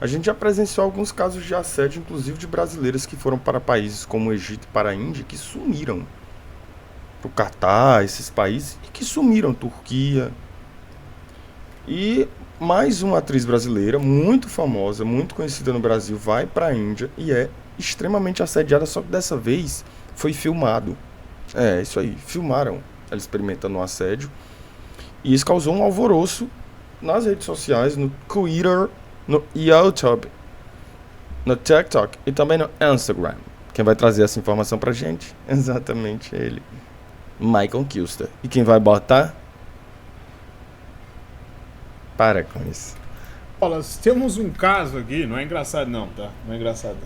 A gente já presenciou alguns casos de assédio, inclusive de brasileiras que foram para países como o Egito e para a Índia, que sumiram. Para o Catar, esses países, e que sumiram, Turquia. E mais uma atriz brasileira, muito famosa, muito conhecida no Brasil, vai para a Índia e é extremamente assediada, só que dessa vez foi filmado. É, isso aí, filmaram ela experimentando um assédio. E isso causou um alvoroço nas redes sociais, no Twitter, no YouTube, no TikTok e também no Instagram. Quem vai trazer essa informação pra gente? Exatamente ele, Michael Kilster. E quem vai botar? Para com isso. Olha, temos um caso aqui, não é engraçado não, tá? Não é engraçado.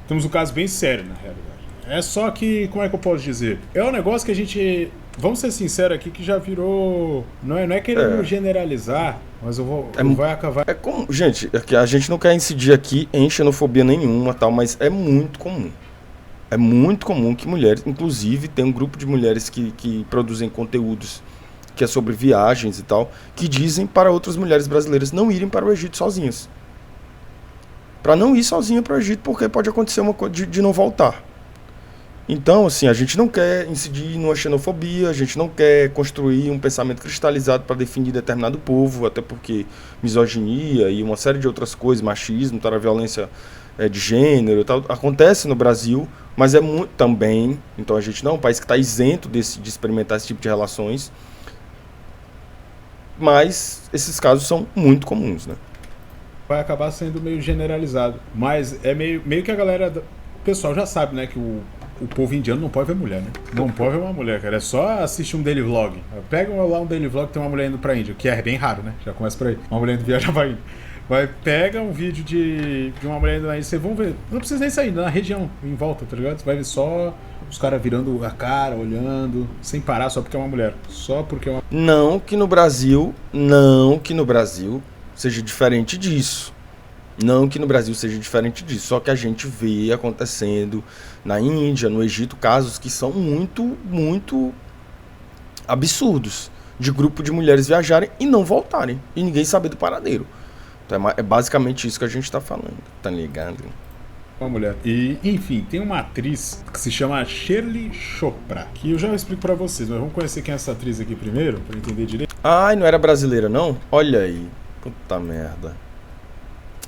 Temos um caso bem sério, na realidade. É só que, como é que eu posso dizer? É um negócio que a gente, vamos ser sinceros aqui, que já virou... Não é querendo É, generalizar, mas é, vai acabar... é como, gente, é que a gente não quer incidir aqui em xenofobia nenhuma, tal, mas é muito comum. É muito comum que mulheres, inclusive tem um grupo de mulheres que produzem conteúdos que é sobre viagens e tal, que dizem para outras mulheres brasileiras não irem para o Egito sozinhas. Para não ir sozinha para o Egito, porque pode acontecer uma coisa de não voltar. Então, assim, a gente não quer incidir numa xenofobia, a gente não quer construir um pensamento cristalizado para definir determinado povo, até porque misoginia e uma série de outras coisas, machismo, tal, a violência de gênero, tal, acontece no Brasil, mas é muito também. Então a gente não é um país que está isento de experimentar esse tipo de relações, mas esses casos são muito comuns, né? vai acabar sendo meio generalizado. Mas é meio que a galera. O pessoal já sabe, né, que o povo indiano não pode ver mulher, né? Não pode ver uma mulher, cara. É só assistir um daily vlog. Pega lá um daily vlog que tem uma mulher indo pra Índia, que é bem raro, né? Já começa por aí. Uma mulher indo viajar pra Índia. Pega um vídeo de uma mulher indo na Índia, vocês vão ver. Não precisa nem sair, na região, em volta, tá ligado? Você vai ver só os caras virando a cara, olhando, sem parar, só porque é uma mulher. Só porque é uma. Não que no Brasil seja diferente disso. Não que no Brasil seja diferente disso, só que a gente vê acontecendo na Índia, no Egito, casos que são muito, muito absurdos. De grupo de mulheres viajarem e não voltarem. E ninguém saber do paradeiro. Então é basicamente isso que a gente tá falando, tá ligado? Uma mulher. E, enfim, tem uma atriz que se chama Shirley Chopra, que eu já explico pra vocês, mas vamos conhecer quem é essa atriz aqui primeiro, pra entender direito. Ai, não era brasileira não? Olha aí. Puta merda.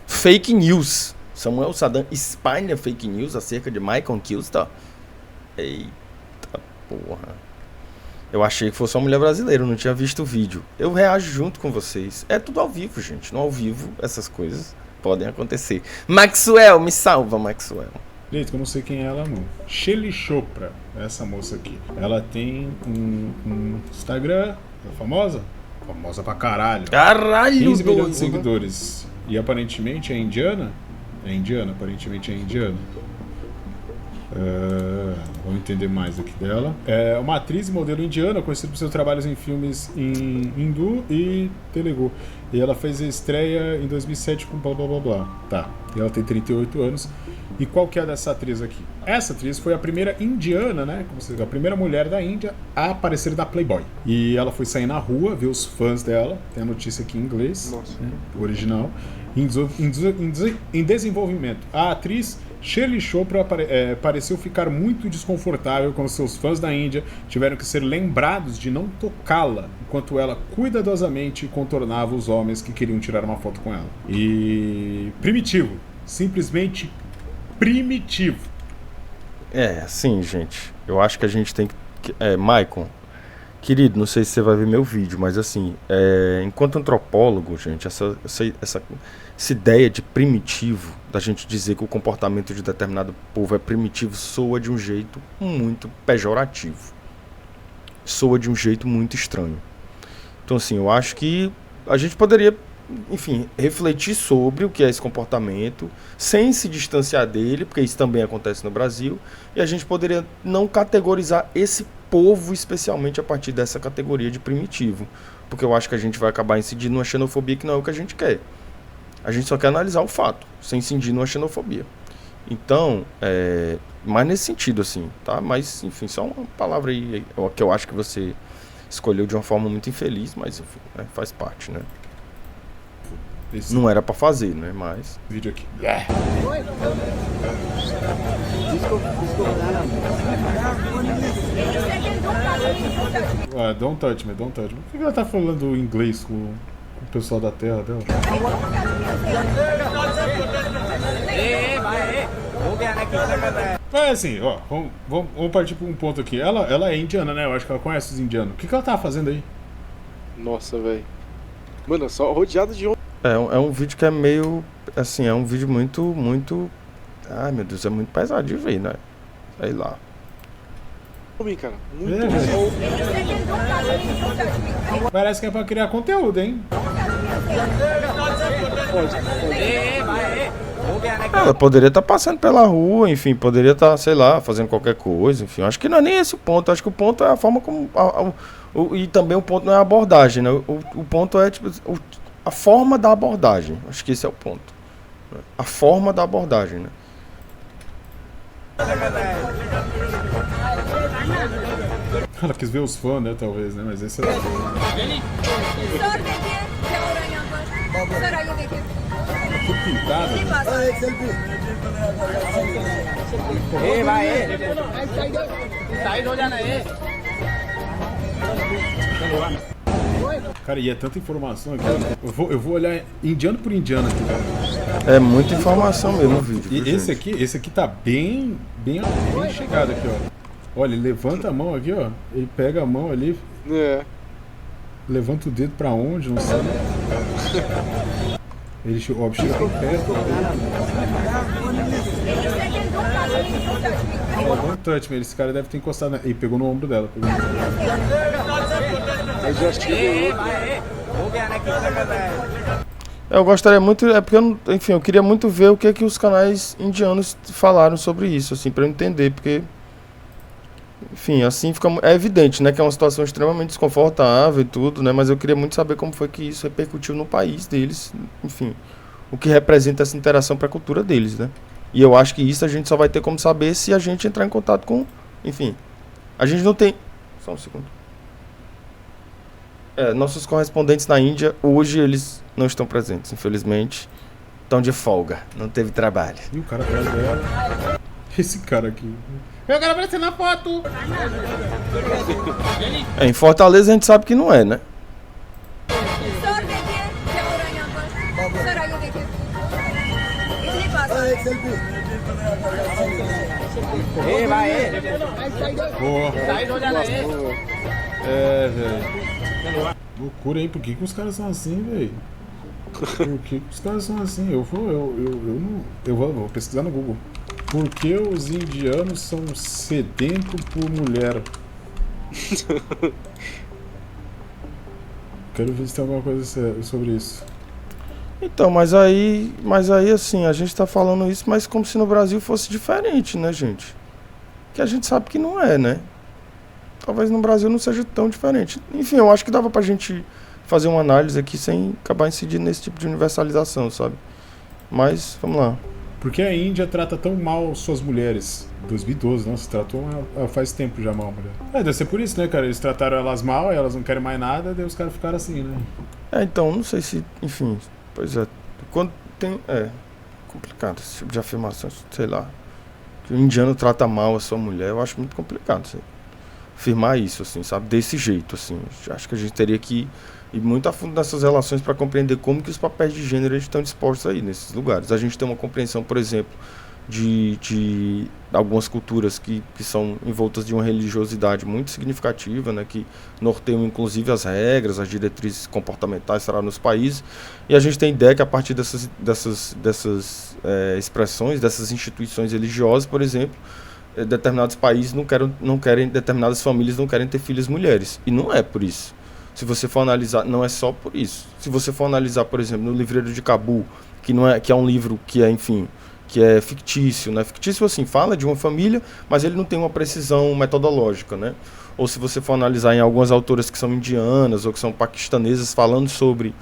Fake news. Samuel Saddam espalha fake news acerca de Michael Kilster. Eita porra. Eu achei que fosse uma mulher brasileira, eu não tinha visto o vídeo. Eu reajo junto com vocês. É tudo ao vivo, gente. No ao vivo, essas coisas podem acontecer. Maxwell, me salva, Maxwell. Gente, que eu não sei quem é ela, não. Shirley Chopra, essa moça aqui. Ela tem um Instagram, é famosa? Famosa pra caralho. Caralho, 15 milhões de doido. seguidores. E aparentemente é indiana? É indiana, aparentemente é indiana. Vamos entender mais aqui dela. É uma atriz e modelo indiana, conhecida por seus trabalhos em filmes em hindu e telugu. E ela fez a estreia em 2007 com blá blá blá blá. Tá. E ela tem 38 anos. E qual que é dessa atriz aqui? Essa atriz foi a primeira indiana, né? Como você diz, a primeira mulher da Índia a aparecer da Playboy. E ela foi sair na rua, ver os fãs dela. Tem a notícia aqui em inglês, né, o original. Em desenvolvimento. A atriz Shirley Chopra pareceu ficar muito desconfortável quando seus fãs da Índia tiveram que ser lembrados de não tocá-la enquanto ela cuidadosamente contornava os homens que queriam tirar uma foto com ela. E primitivo, simplesmente primitivo. É, sim, gente. Eu acho que a gente tem que. Maicon, querido, não sei se você vai ver meu vídeo, mas assim, enquanto antropólogo, gente, essa ideia de primitivo, da gente dizer que o comportamento de determinado povo é primitivo, soa de um jeito muito pejorativo. Soa de um jeito muito estranho. Então, assim, eu acho que a gente poderia, enfim, refletir sobre o que é esse comportamento, sem se distanciar dele, porque isso também acontece no Brasil, e a gente poderia não categorizar esse povo especialmente a partir dessa categoria de primitivo, porque eu acho que a gente vai acabar incidindo numa xenofobia que não é o que a gente quer. A gente só quer analisar o fato, sem incidir numa xenofobia. Então, mais nesse sentido, assim, tá? Mas, enfim, só uma palavra aí que eu acho que você escolheu de uma forma muito infeliz, mas, enfim, né? Faz parte, né? esse Não era pra fazer, né? Mas... vídeo aqui. Don't touch me, don't touch me. Por que ela tá falando inglês com o pessoal da terra dela? Mas assim, ó, vamos partir pra um ponto aqui. Ela é indiana, né? Eu acho que ela conhece os indianos. O que ela tá fazendo aí? Nossa, velho. Mano, só rodeado de homem. É um vídeo que é meio... Assim, é um vídeo muito... Ai, meu Deus, é muito pesado de ver, né? Sei lá. Cara. Muito É, velho. Parece que é pra criar conteúdo, hein? Ela poderia estar passando pela rua, enfim, poderia estar, sei lá, fazendo qualquer coisa, enfim. Acho que não é nem esse o ponto. Acho que o ponto é a forma como... e também o ponto não é a abordagem, né? O ponto é, tipo, a forma da abordagem. Acho que esse é o ponto. A forma da abordagem, né? Ela quis ver os fãs, né? Talvez, né? Mas esse é... tudo pintado. Cara, e é tanta informação aqui. Eu vou olhar indiano por indiano aqui, cara. É muita informação mesmo o vídeo. E viu, esse gente? aqui tá bem chegado aqui, ó. Olha, ele levanta a mão aqui, ó. Ele pega a mão ali, É. levanta o dedo pra onde, não sei. Ele chega bem perto. Don't touch me. Esse cara deve ter encostado. E pegou no ombro dela. Aí já chegou. Eu gostaria muito, porque enfim, eu queria muito ver o que os canais indianos falaram sobre isso, assim, pra eu entender, porque, enfim, assim é evidente, né, que é uma situação extremamente desconfortável e tudo, né, mas eu queria muito saber como foi que isso repercutiu no país deles, enfim, o que representa essa interação pra cultura deles, né, e eu acho que isso a gente só vai ter como saber se a gente entrar em contato com, enfim, a gente não tem, só um segundo. Nossos correspondentes na Índia, hoje eles não estão presentes, infelizmente. Estão de folga, não teve trabalho. E o cara atrás dela. Esse cara aqui. Eu quero aparecer na foto! Em Fortaleza a gente sabe que não é, né? Porra. É, velho. Loucura, hein? Por que os caras são assim, velho? Por que os caras são assim? Eu vou pesquisar no Google. Por que os indianos são sedentos por mulher? Quero ver se tem alguma coisa sobre isso. Então, mas aí assim, a gente tá falando isso, mas como se no Brasil fosse diferente, né, gente? Que a gente sabe que não é, né? Talvez no Brasil não seja tão diferente. Enfim, eu acho que dava pra gente fazer uma análise aqui sem acabar incidindo nesse tipo de universalização, sabe? Mas, vamos lá. Por que a Índia trata tão mal suas mulheres? 2012, nossa, tratou faz tempo já mal a mulher. Deve ser por isso, né, cara? Eles trataram elas mal, elas não querem mais nada, daí os caras ficaram assim, né? Então, não sei se, enfim, pois é. Quando tem, complicado esse tipo de afirmação, sei lá. Que o indiano trata mal a sua mulher, eu acho muito complicado, assim. Afirmar isso, assim, sabe? Desse jeito, assim. Acho que a gente teria que ir muito a fundo nessas relações para compreender como que os papéis de gênero estão dispostos aí nesses lugares. A gente tem uma compreensão, por exemplo, de algumas culturas que são envoltas de uma religiosidade muito significativa, né, que norteiam inclusive as regras, as diretrizes comportamentais nos países, e a gente tem ideia que a partir dessas expressões, dessas instituições religiosas, por exemplo, determinados países não querem, determinadas famílias não querem ter filhas mulheres, e não é por isso. Se você for analisar, não é só por isso. Se você for analisar, por exemplo, no Livreiro de Cabul, que é um livro que é, enfim, que é fictício, né? Fictício, assim, fala de uma família, mas ele não tem uma precisão metodológica, né? Ou se você for analisar em algumas autoras que são indianas ou que são paquistanesas falando sobre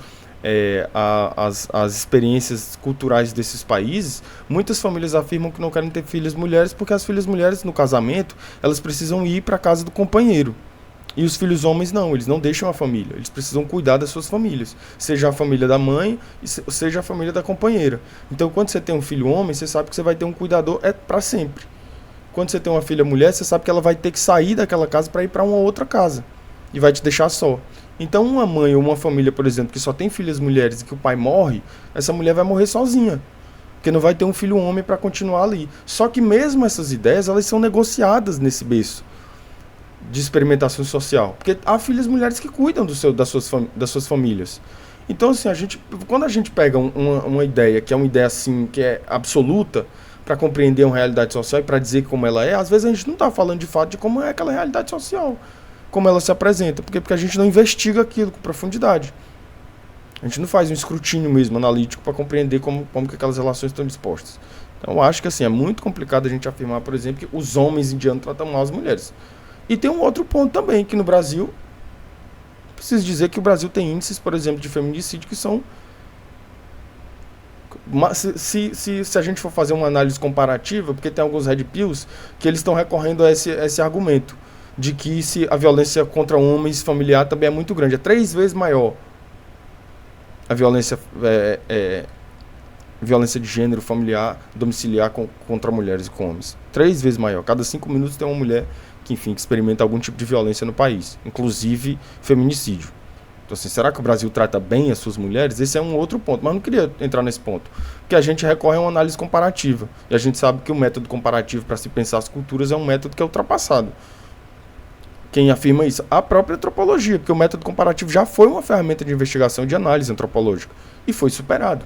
as experiências culturais desses países, muitas famílias afirmam que não querem ter filhas mulheres porque as filhas mulheres, no casamento, elas precisam ir para a casa do companheiro. E os filhos homens não, eles não deixam a família, eles precisam cuidar das suas famílias, seja a família da mãe, seja a família da companheira. Então, quando você tem um filho homem, você sabe que você vai ter um cuidador para sempre. Quando você tem uma filha mulher, você sabe que ela vai ter que sair daquela casa para ir para uma outra casa e vai te deixar só. Então, uma mãe ou uma família, por exemplo, que só tem filhas mulheres e que o pai morre, essa mulher vai morrer sozinha, porque não vai ter um filho homem para continuar ali. Só que mesmo essas ideias, elas são negociadas nesse berço de experimentação social, porque há filhas mulheres que cuidam das suas famílias. Então, assim, quando a gente pega uma ideia que é uma ideia assim, que é absoluta, para compreender uma realidade social e para dizer como ela é, às vezes a gente não está falando de fato de como é aquela realidade social, como ela se apresenta, porque a gente não investiga aquilo com profundidade. A gente não faz um escrutínio mesmo analítico para compreender como que aquelas relações estão dispostas. Então, eu acho que assim, é muito complicado a gente afirmar, por exemplo, que os homens indianos tratam mal as mulheres. E tem um outro ponto também, que no Brasil, preciso dizer que o Brasil tem índices, por exemplo, de feminicídio que são... Se a gente for fazer uma análise comparativa, porque tem alguns red pills que eles estão recorrendo a esse argumento, de que a violência contra homens familiar também é muito grande, é 3 vezes maior a violência de gênero familiar, domiciliar contra mulheres e com homens. 3 vezes maior. Cada 5 minutos tem uma mulher que experimenta algum tipo de violência no país, inclusive feminicídio. Então, assim, será que o Brasil trata bem as suas mulheres? Esse é um outro ponto, mas não queria entrar nesse ponto, porque a gente recorre a uma análise comparativa, e a gente sabe que o método comparativo para se pensar as culturas é um método que é ultrapassado. Quem afirma isso? A própria antropologia, porque o método comparativo já foi uma ferramenta de investigação e de análise antropológica, e foi superado.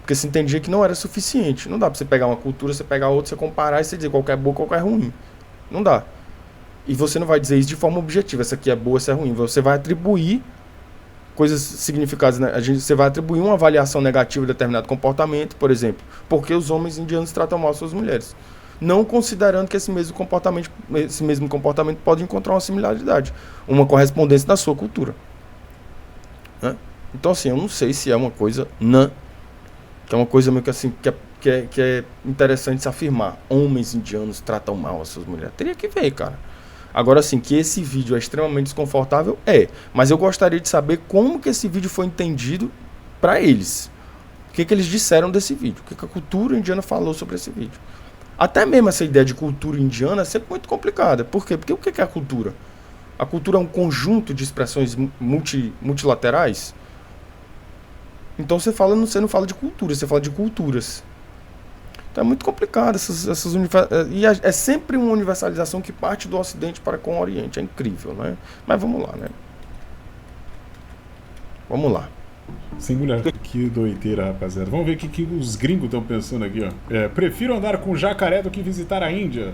Porque se entendia que não era suficiente. Não dá para você pegar uma cultura, você pegar outra, você comparar e você dizer qual que é boa, qual que é ruim. Não dá. E você não vai dizer isso de forma objetiva, essa aqui é boa, essa é ruim. Você vai atribuir coisas significadas, né? Você vai atribuir uma avaliação negativa de determinado comportamento, por exemplo, porque os homens indianos tratam mal suas mulheres. Não considerando que esse mesmo comportamento pode encontrar uma similaridade, uma correspondência da sua cultura. Né? Então, assim, eu não sei se é uma coisa que é uma coisa meio que assim, que é interessante se afirmar. Homens indianos tratam mal as suas mulheres. Teria que ver, cara. Agora, assim, que esse vídeo é extremamente desconfortável, mas eu gostaria de saber como que esse vídeo foi entendido para eles. O que eles disseram desse vídeo, o que a cultura indiana falou sobre esse vídeo. Até mesmo essa ideia de cultura indiana é sempre muito complicada. Por quê? Porque o que é a cultura? A cultura é um conjunto de expressões multilaterais. Então você não fala de cultura, você fala de culturas. Então é muito complicado e é sempre uma universalização que parte do Ocidente para com o Oriente. É incrível, né? Mas vamos lá, né? Vamos lá. Sem mulher. Que doideira, rapaziada. Vamos ver o que os gringos estão pensando aqui, ó. Prefiro andar com jacaré do que visitar a Índia.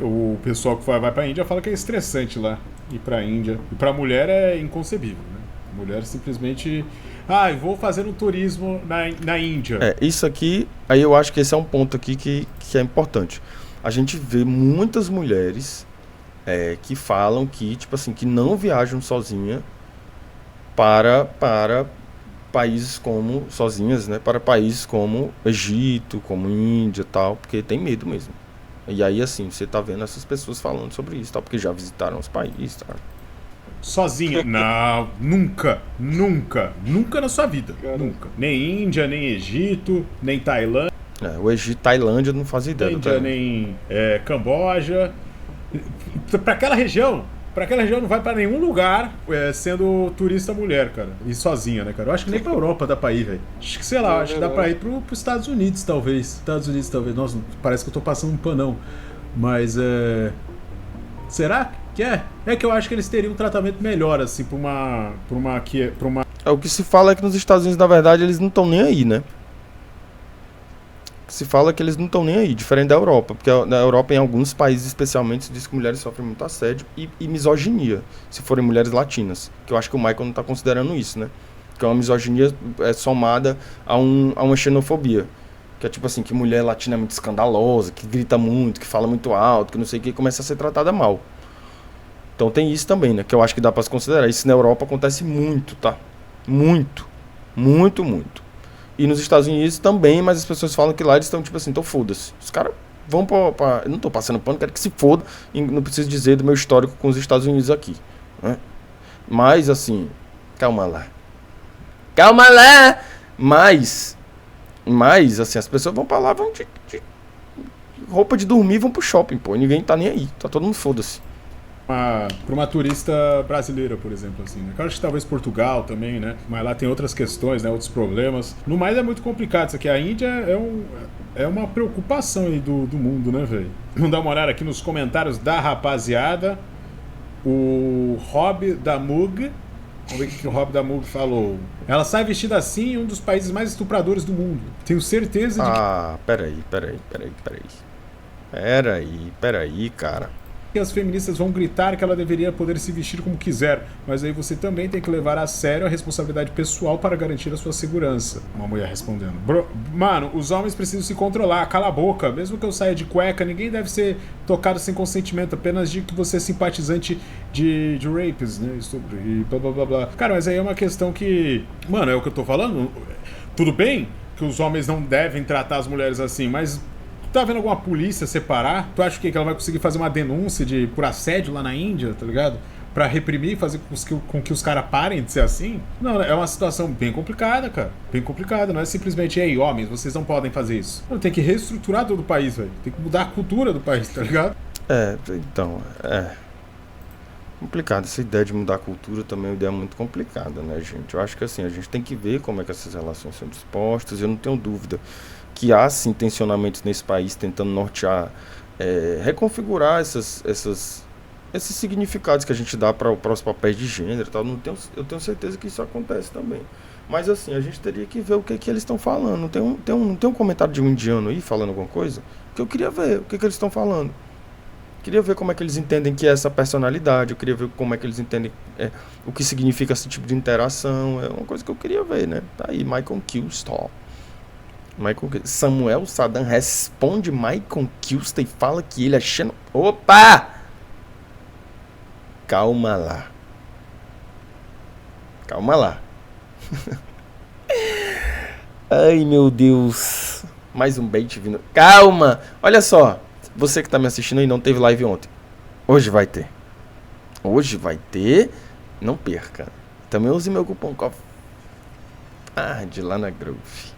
O pessoal que vai pra Índia fala que é estressante lá ir pra Índia. E pra mulher é inconcebível, né? Mulher simplesmente... vou fazer um turismo na Índia. Isso aqui, aí eu acho que esse é um ponto aqui que é importante. A gente vê muitas mulheres que falam que, tipo assim, que não viajam sozinha para países como, sozinhas, né, para países como Egito, como Índia e tal, porque tem medo mesmo. E aí, assim, você tá vendo essas pessoas falando sobre isso, tal, porque já visitaram os países, tá? Sozinha? Não, nunca na sua vida. Cara. Nunca. Nem Índia, nem Egito, nem Tailândia. O Egito, Tailândia, não faz ideia. Índia, nem Camboja. Pra aquela região não vai pra nenhum lugar sendo turista mulher, cara. E sozinha, né, cara? Eu acho que nem pra Europa dá pra ir, velho. Acho que, sei lá, acho que dá pra ir pros Estados Unidos, talvez. Nossa, parece que eu tô passando um panão. Mas, será que é? É que eu acho que eles teriam um tratamento melhor, assim, pra uma... O que se fala é que nos Estados Unidos, na verdade, eles não estão nem aí, né? Se fala que eles não estão nem aí, diferente da Europa, porque na Europa, em alguns países especialmente, se diz que mulheres sofrem muito assédio e misoginia, se forem mulheres latinas, que eu acho que o Michael não está considerando isso, né? Que é uma misoginia somada a uma xenofobia, que é tipo assim, que mulher latina é muito escandalosa, que grita muito, que fala muito alto, que não sei o que, começa a ser tratada mal. Então tem isso também, né? Que eu acho que dá para se considerar. Isso na Europa acontece muito, tá? Muito. E nos Estados Unidos também, mas as pessoas falam que lá eles estão tipo assim, então foda-se. Os caras vão pra... Eu não tô passando pano, quero que se foda. E não preciso dizer do meu histórico com os Estados Unidos aqui, né? Mas, assim, calma lá. Calma lá! Mas, assim, as pessoas vão pra lá, vão de roupa de dormir, vão pro shopping, pô. Ninguém tá nem aí, tá todo mundo foda-se. Para uma turista brasileira, por exemplo, assim, né? Eu acho que talvez Portugal também, né? Mas lá tem outras questões, né? Outros problemas. No mais é muito complicado isso aqui. A Índia é uma preocupação aí do mundo, né, velho? Vamos dar uma olhada aqui nos comentários da rapaziada. O Rob da Mug. Vamos ver o que o Rob da Mug falou. Ela sai vestida assim em um dos países mais estupradores do mundo. Tenho certeza de Peraí, cara. que as feministas vão gritar que ela deveria poder se vestir como quiser, mas aí você também tem que levar a sério a responsabilidade pessoal para garantir a sua segurança. Uma mulher respondendo. Mano, os homens precisam se controlar, cala a boca. Mesmo que eu saia de cueca, ninguém deve ser tocado sem consentimento, apenas de que você é simpatizante de rapes, né? E blá blá blá blá. Cara, mas aí é uma questão que... Mano, é o que eu tô falando. Tudo bem que os homens não devem tratar as mulheres assim, mas... Tu tá vendo alguma polícia separar? Tu acha que ela vai conseguir fazer uma denúncia por assédio lá na Índia, tá ligado? Pra reprimir e fazer com que os caras parem de ser assim? Não, é uma situação bem complicada, cara. Bem complicada. Não é simplesmente, ei, homens, vocês não podem fazer isso. Não, tem que reestruturar todo o país, velho. Tem que mudar a cultura do país, tá ligado? Complicado. Essa ideia de mudar a cultura também é uma ideia muito complicada, né, gente? Eu acho que assim, a gente tem que ver como é que essas relações são dispostas. Eu não tenho dúvida que há sim tensionamentos nesse país tentando nortear, reconfigurar esses significados que a gente dá para os papéis de gênero e tal. Eu tenho certeza que isso acontece também. Mas assim, a gente teria que ver o que eles estão falando. Não tem um comentário de um indiano aí falando alguma coisa? Que eu queria ver o que eles estão falando. Queria ver como é que eles entendem que é essa personalidade. Eu queria ver como é que eles entendem o que significa esse tipo de interação. É uma coisa que eu queria ver, né? Tá aí, Michael Kilstor. Samuel Saddam responde Michael Kilster e fala que ele é Opa! Calma lá. Ai, meu Deus. Mais um bait vindo. Calma! Olha só. Você que tá me assistindo aí não teve live ontem. Hoje vai ter. Não perca. Também use meu cupom COFARD lá na Grove.